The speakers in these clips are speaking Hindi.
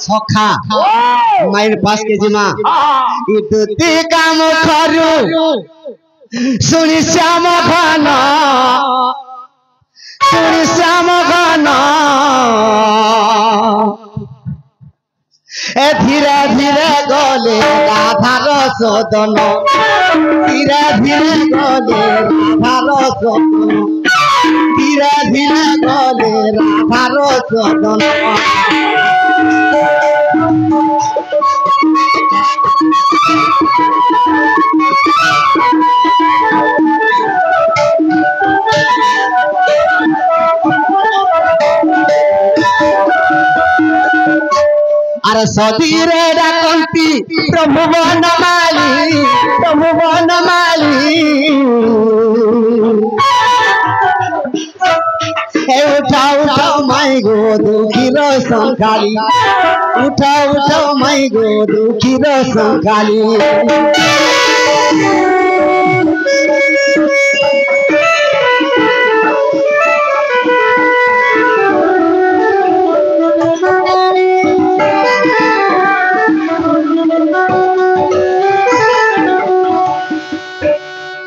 सखा मायर पास के जिमा इतुती काम खरु सुनी श्याम घना ए धीरे धीरे गले राधार सदन धीरे धीरे गले राधार सदन धीरे धीरे गले राधार सदन अरे सदीरे डाकंती प्रभु बनमाली उठाओ माई गो दुखी रो संखाली उठाओ माई गो दुखी रो संखाली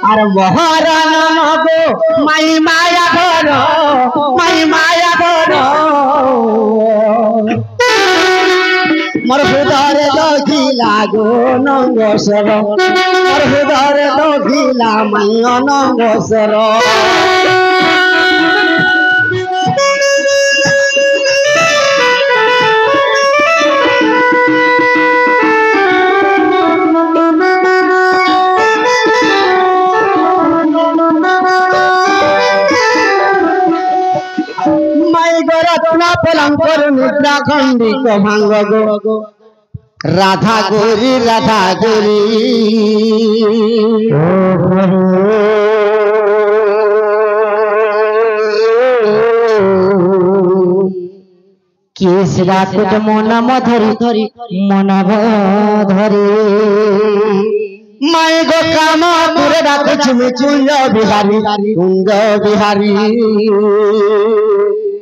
अरे मोहरन गो माई माया घर मोर हृदय दखिला गो नंगसर मोर हृदय दखिला माई नंगसर पलंकर निद्रा खंडी को भांग गो राधा गोरी किस रात मन धरी माई गो काम पूरे डाक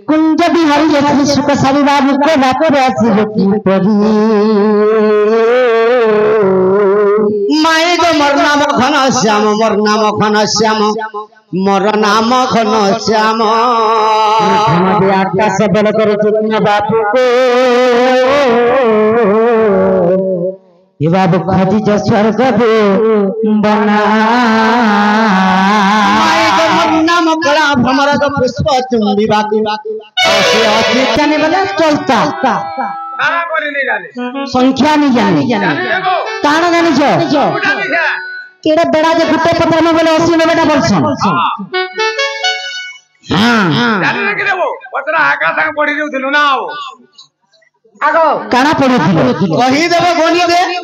कुंज बिहारी जैसे सुख सारी बाबू को बातों ऐसी होती परी माई गो मोर नाम घन श्याम आकाश बल कर चुन बाबू को ये बाबू खजी जो स्वर्ग बना नाम कला भ्रमर पुष्प चुंबी बाकी जाने वाला चलता संख्या नहीं जाने ताना जानी जो केड़ा बड़ा जे गुटे पत्र में बोले 80 90 टा बोलछन हां जाने के देबो पत्र आका संग पढी देउथिलु ना आगो काना पढी थिलो कहि देबो गनी देबी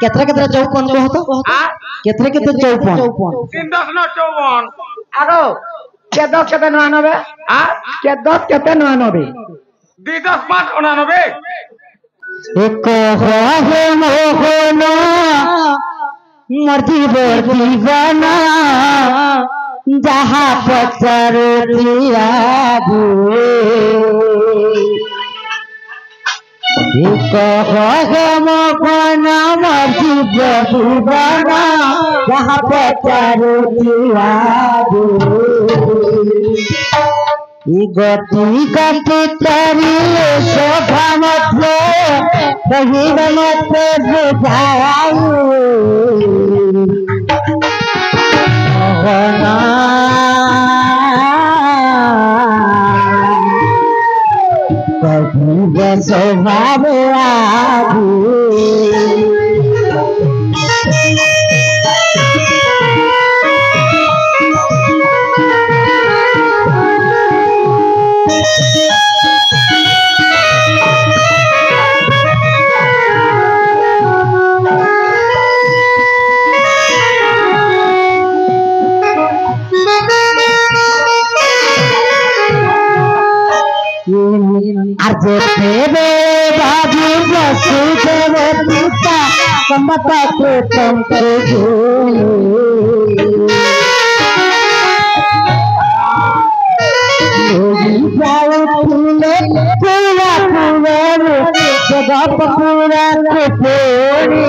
केतरा 54 कहतो केतरा 54 3 10 न 54 आगो के 10 केते 99 के 10 केते 99 2 10 5 99 एक हो मोहना मर्जी बोल दीवाना जहां पत्थर दिया एक हो मोहना मर्जी बोल दीवाना जहां पत्थर दिया गति गति तारी शोभा मत कहीं मत बुझाऊ कभी स्वभाव देवे बाबू वसुदेव पिता समता के तंत्र जाओ फूले पूरा पूरा पपूरा खोपड़ी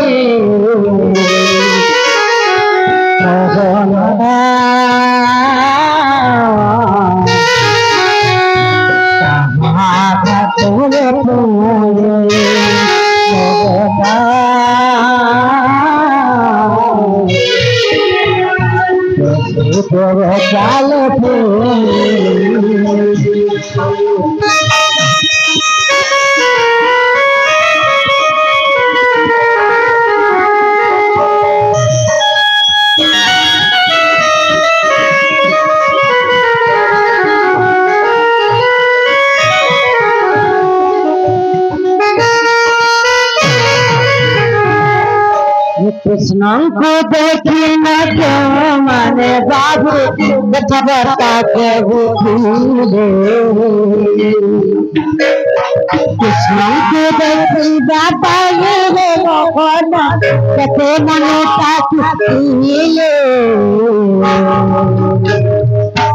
कृष्ण को देखी न क्यों माने बाबू खबर पाके कृष्ण को देखी बाबा ये मोहना कते मनो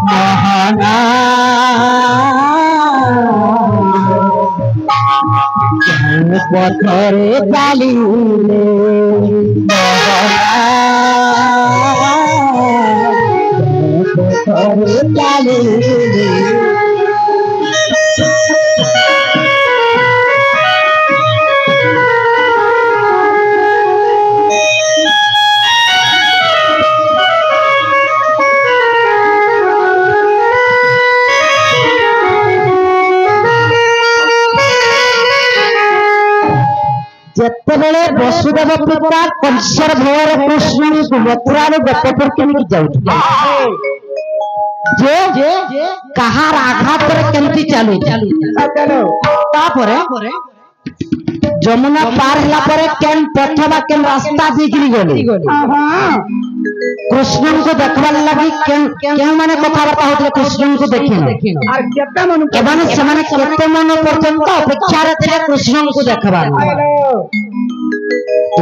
मोहना पथरे चाली पथरे चाली ଯେତେବେଳେ ବସୁଦେବ ପିତା କଂସର ଭୟରେ କୃଷ୍ଣଙ୍କୁ ମଥୁରାରୁ ଗୋପପୁର କେମିତି ଯାଉଥିଲେ ଯେ କାହାର ଆଘାତରେ କେମିତି ତାପରେ ଯମୁନା ପାର ହେଲା ପରେ କେନ୍ ପଥ ବା କେନ୍ ରାସ୍ତା ଦେଇକିରି ଗଲେ କୃଷ୍ଣଙ୍କୁ ଦେଖବାର ଲାଗି କେଉଁମାନେ କଥାବାର୍ତ୍ତା ହଉଥିଲେ କୃଷ୍ଣଙ୍କୁ ଦେଖିଲେ ସେମାନେ କେତେ ମନ ପର୍ଯ୍ୟନ୍ତ ଅପେକ୍ଷାରେ ଥିଲେ କୃଷ୍ଣଙ୍କୁ ଦେଖବାର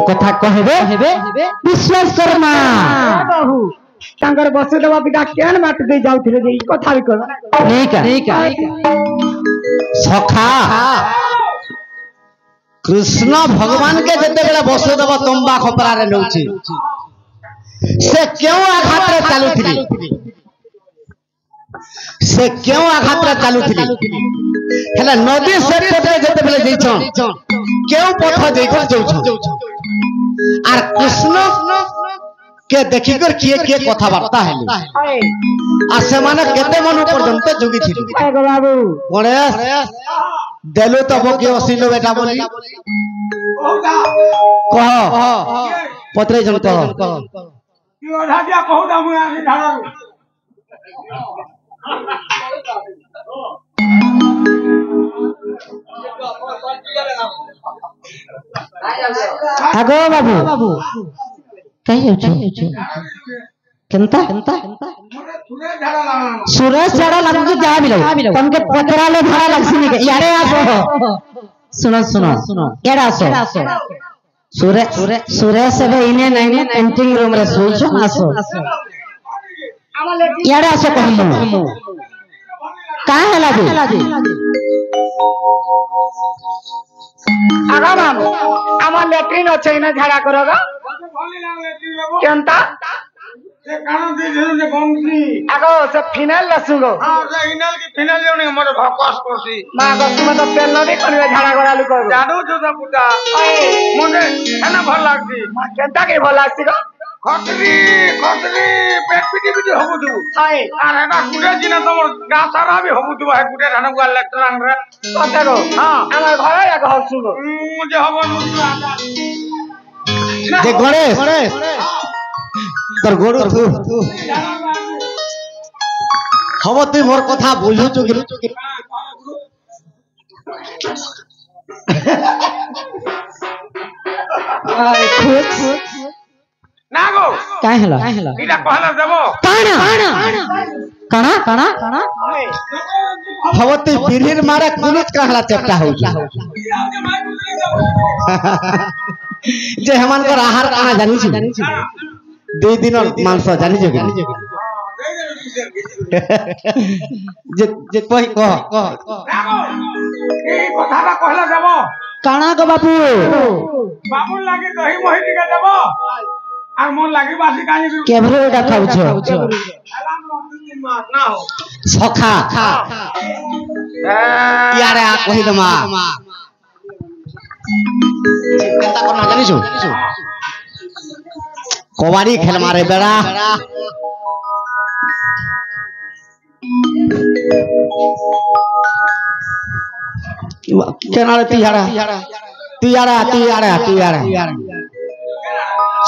କଥା କହିବେ ବିଶ୍ଵକର୍ମା ତାଙ୍କର ବସୁଦେବ ପିତା କେନ୍ ବାଟ ଦେଇ ଯାଉଥିଲେ ଯେ କଥା ବି କହ ସଖା कृष्ण भगवान के जितेबले वसुदेव तंबा खपरारे नौछि से क्यों आघात रे चालुथिली हेला नदी से पटे जितेबले जइछन क्यों पथ जइछन जउछन आर कृष्ण के देखि कर किए कथा वार्ता हेली आ से माने केते मन पर्यंत जोगी थिली बाबू गणेश देलो तब के असिलो बेटा बोली कह पत्रे जन कह कि ओढा दिया कहू दा मु आनी धारा आगो बाबू कहीं जाउछ केनता सुरेश झाड़ा लागु जा बिलो तमके पतराले झाड़ा लागसी ने यारे आसो सुनो यारे आसो सुरेश बे इने नहीं ने पेंटिंग रूम रे सोइछो आसो यारे आसो कहमु का हला दे आगा मामू आमा लेट्रिन अछि ने झाड़ा करगा केनता से कानो दे जे बंसी आगो से फिनाइल लसुगो हां से इनाल की फिनाइल जोनी हमर भकस करसी मा गस में तो तेल नदी कनिवे झाड़ा गरालु कर जादू जोदा पुटा मुने एना भल लागसी केनता के भल लागसी गो खटरी पेट पिटी होबु दु हाय आर एना गुडे जिना तमर गासारा भी होबु दु है गुडे धान गुआ लेटरांग रे कते गो हां हमर घरे या घर सुगो जे होबो जे गणेश तर गोड़ तू हम तु मोर कथा बुझु छु नागो काहे हला इला कहला देबो काना भवती बिरहिर मारे कुलुत कहला चपटा हो जे हमान को आहार काना जानि छु 2 दिन मांस जानि छु जे कोई कह ए कथा बा कहला देबो काना को बापू बाबू लागे दही मोहि टिका देबो आ मन लागे बासी कानी केभरो एटा खाउछ ना हो सखा यारे आ कहि दमा चिंता करना जानिछु कबाड़ी खेल मारे बेड़ा केना रे तियारा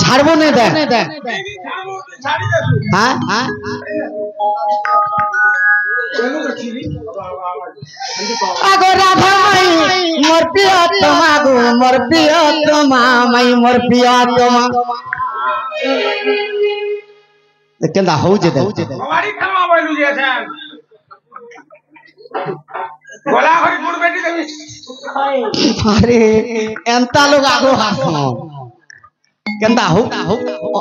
छाड़बो नहीं दे हां आगो राधा माई मोर प्रियतमा गो मोर प्रियतमा माई मोर प्रियतमा केंदा हो जे दे हमारी खलमा बोलू जे छै गोला हरि गुड़ बेटी देवी अरे एंता लोग आगो हाथो केंदा हो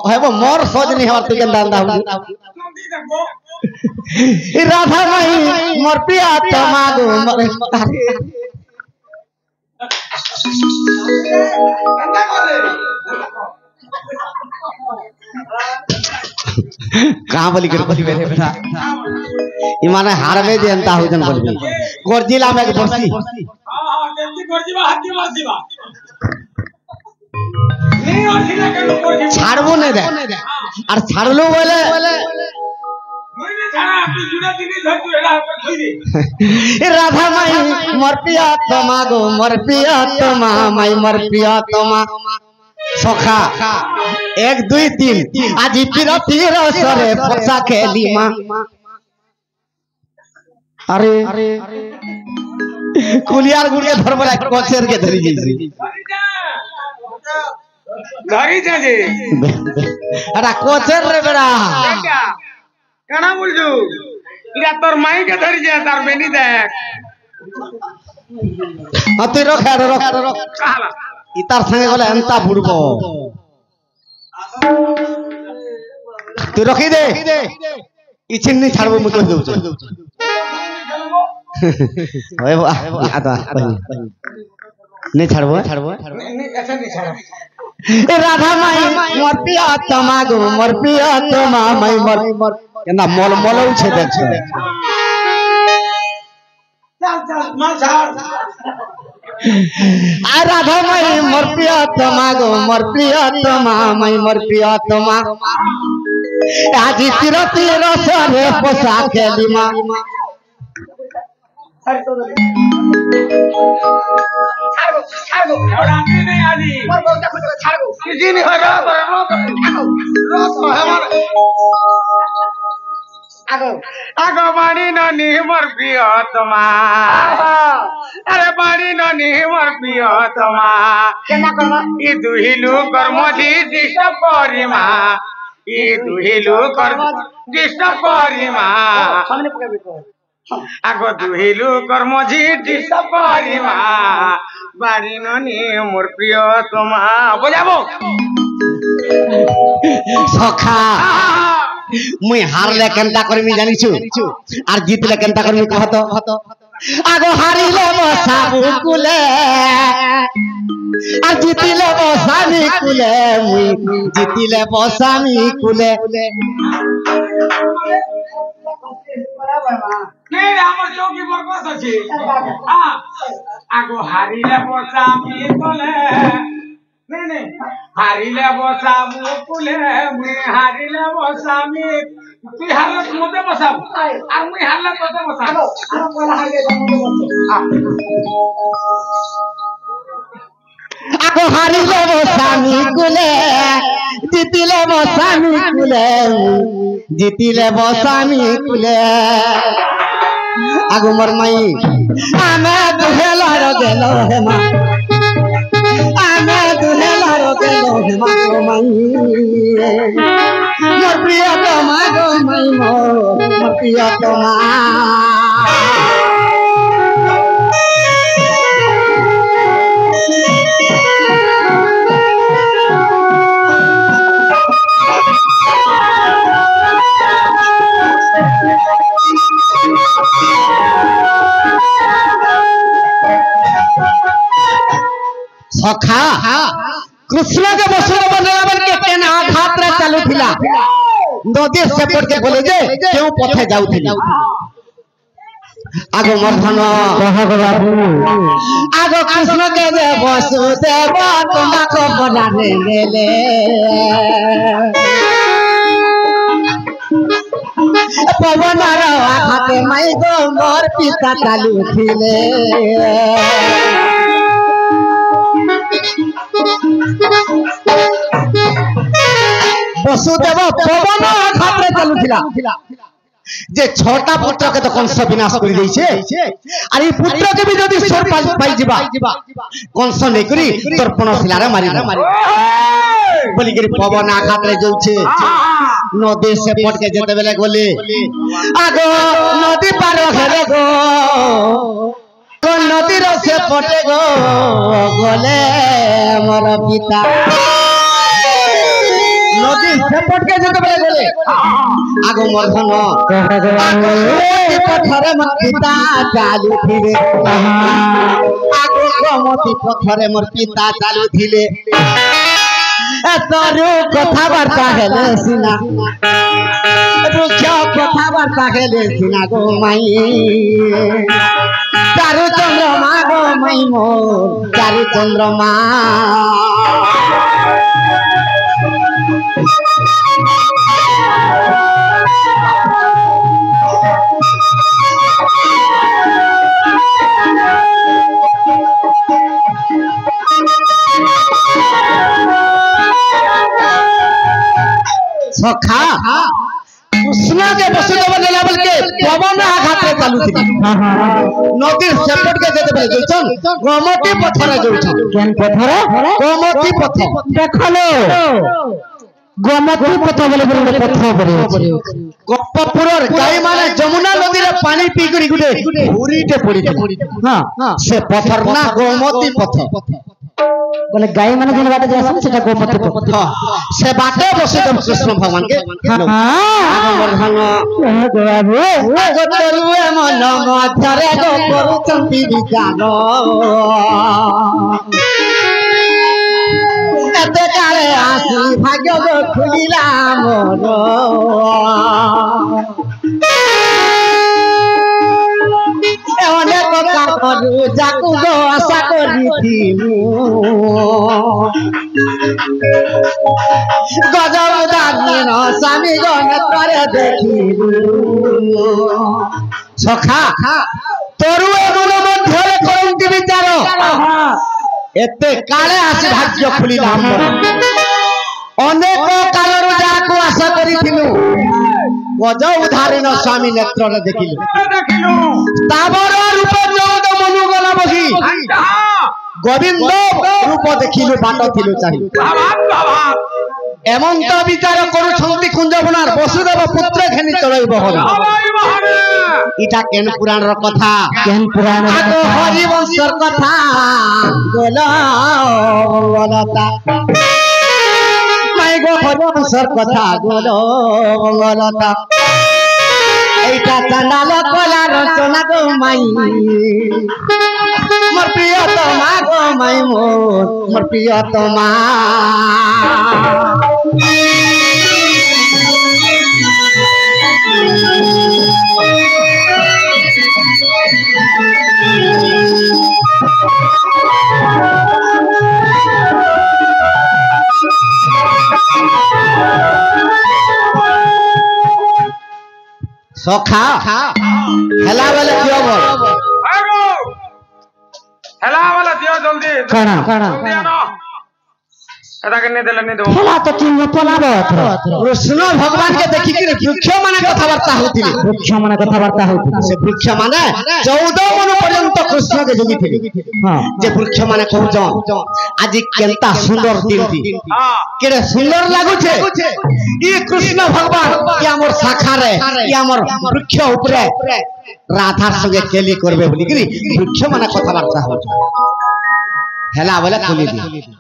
हेबो मोर सोच नहीं हमर तू केंदा अंदा हो राधा माई मोर प्रियतमा गो मोर कहां बोली कर बोली मेरे बेटा इमाने हारवे जे अंता हो जन बोलबी गोरजिला में बसी हां देती गोरजिबा हाथी मासीबा नहीं और हिला के लोग गोरजिबा छाड़बो नहीं दे और छाड़लो बोले मुइने छाड़ा तू जुड़ा दिनी धर तू एला पर खई दे राधा माई मोर प्रियतमा गो मोर प्रियतमा माई मोर प्रियतमा सखा 1 2 3 আজি পিরতি রসরে পছা খেলি মা আরে কুলিয়ার গুড়িয়ে ধরবলা কোচের কে ধরি যাইছি ধরি যা যে আরে কোচের রে বেড়া কানা বলছু ইরা তোর মাই কে ধরি যা তার বেনি দেখ তুই রখ কালা ইতার সঙ্গে গলে এন্তা বুড়বো তুই রখি দে ইছিন নি ছাড়বো মু কই দউছ ওই আতা নে ছাড়বো ऐसा नहीं छाड़ा ए राधा माई मोर प्रियतमा गो मोर प्रियतमा माई मोर केना मोल मोलौ छे देख चल मां छाड़ आ राधा माई मोर प्रियतमा गो मोर प्रियतमा माई मोर प्रियतमा আজি তিরতি রসরে পোষা খেলি মা छाड़ो और आगे नहीं आजी मोर बहुता कुछ छाड़ो किसी नहीं हो रोक हमारे आगो बाड़ी ननी मोर प्रियतमा अरे बाड़ी ननी मोर प्रियतमा केना करबा ई दुहिलु कर्मधि डिस्टर्ब करिमा ई दुहिलु कर्म डिस्टर्ब करिमा सामने पकड़बे को आगो दुहिलु कर्मधि डिस्टर्ब करिमा बाड़ी ननी मोर प्रियतमा बजाबो सखा मुई हारले केनता करमी जानिछु আর জিতলে কেনতা করমি কহতো আগো হারিলে বসাবু কুলে আর জিতিলে বসামি কুলে মুই জিতিলে বসামি কুলে नहीं हमर चौकी पर बस अछि हां आगो हारिले बसामी कुले नहीं हारिले बसाबू कुले मुई हारिले बसामी तू हारले मते बसाबू আর মুই হারলে তোতে বসাবো আর পয়লা হারলে মতে বসাবো আগো হারিলে বসামি কুলে জিতিলে বসামি কুলে জিতিলে বসামি কুলে আগো মোর মাই আমে দুহেলার গেল হেমা আমে দুহেলার গেল হেমা গো মাই মোর প্রিয়তমা গো মাই মোর প্রিয়তমা सखा कृष्ण के वसुदेव नीलाबल के केन आघात रे चलुथिला नदी सेपट के बोले जे क्यों पथे जाउथिला आगो मर्धन आगो कृष्ण के जे वसुदेव तुमा को बना ले पवन आघाते माई गो मोर पिता चलुथिले वसुदेव पवन आघाते चलुथिला जे छोटा पुत्र के तो कंस विनाश कर दै छे अरे पुत्र के भी जदी सोर पाई जिबा कंस नै करी तर्पण शिला रे मारी बोली के पवन आघात रे जाउ छे नदी से पट के जेते बेले गोले आगो नदी पार हेरे गो को नदी रो से पटे गो गोले मोर पिता नदी से पट के जेते बेले गोले आगो मर्धन आगो पथरे मोर पिता चालू थिले आगो गोमती पथरे मोर पिता चालू थिले तोरू कथा वार्ता हेले सिना रुख्या कथा वार्ता हेले सिना गो माई चारु चंद्रमा गो माई मोर चारु चंद्रमा सखा कृष्ण के वसुदेव नीलाबल के पवन आघात रे चलुथिला नदी सेपट के जेते बेले जोचन गोमती पथरे जोचन केन पथरे गोमती पथ देखलो गोमती पथ बोले पथ परे गप्पपुरर गाई माने जमुना नदी रे पानी पी करी गुटे हुरीटे पड़ी हां से पथर ना गोमती पथ बोले गाय माने जेन बाटे जासन सेटा गोमती पथ से बाटे वसुदेव कृष्ण भगवान के हां मर्धन बाबू आगो तरुए मन मथरे गो करूचंती विचार एते काले आसी भाग्य गो खुलिला मोर अनेक काकरू जाकू गो आशा करिथिलु गजब दागिन स्वामी गण करे देखिलु सखा तोरु मन मध्यरे करंती विचार एते काले आसी भाग्य खुलिला अनेक कालरू जाकू आशा करिथिलु गज उधारीन स्वामी नेत्र रे देखिलु ताबर रूप जगत मनु गला बही गोविंद रूप देखिलु बाट थिलु चाहि एमन तो विचार करूछंती कुंजबनार वसुदेव पुत्र घेनी चलैब हरि इटा केन पुराण र कथा केन पुराण आगो हरिवंशर कथा गोला मंगलता माय गो हरिवंशर कथा गोलो मंगलता एटा चंडाल कला रचना गो माई मोर प्रियतमा गो माई मोर प्रियतमा सखा हेला वाला दियो बोल आगो हेला वाला दियो जल्दी काना जल्दी आनो एटा के ने देले ने दो हेला तो तीन पलाबो कृष्ण भगवान के देखि कि वृक्ष माने कथा वार्ता होतिले वृक्ष माने कथा वार्ता होतिले से वृक्ष माने 14 मन पर्यंत कृष्ण के जोगी थिले हां जे वृक्ष माने कहउछ आज केनता सुंदर दिन थी केरे सुंदर लागु छे ई कृष्ण भगवान कि हमर शाखा रे कि हमर वृक्ष ऊपरे राधा संगे केली करबे बोली कि वृक्ष माने कथा वार्ता हो हेला वाला खोली दी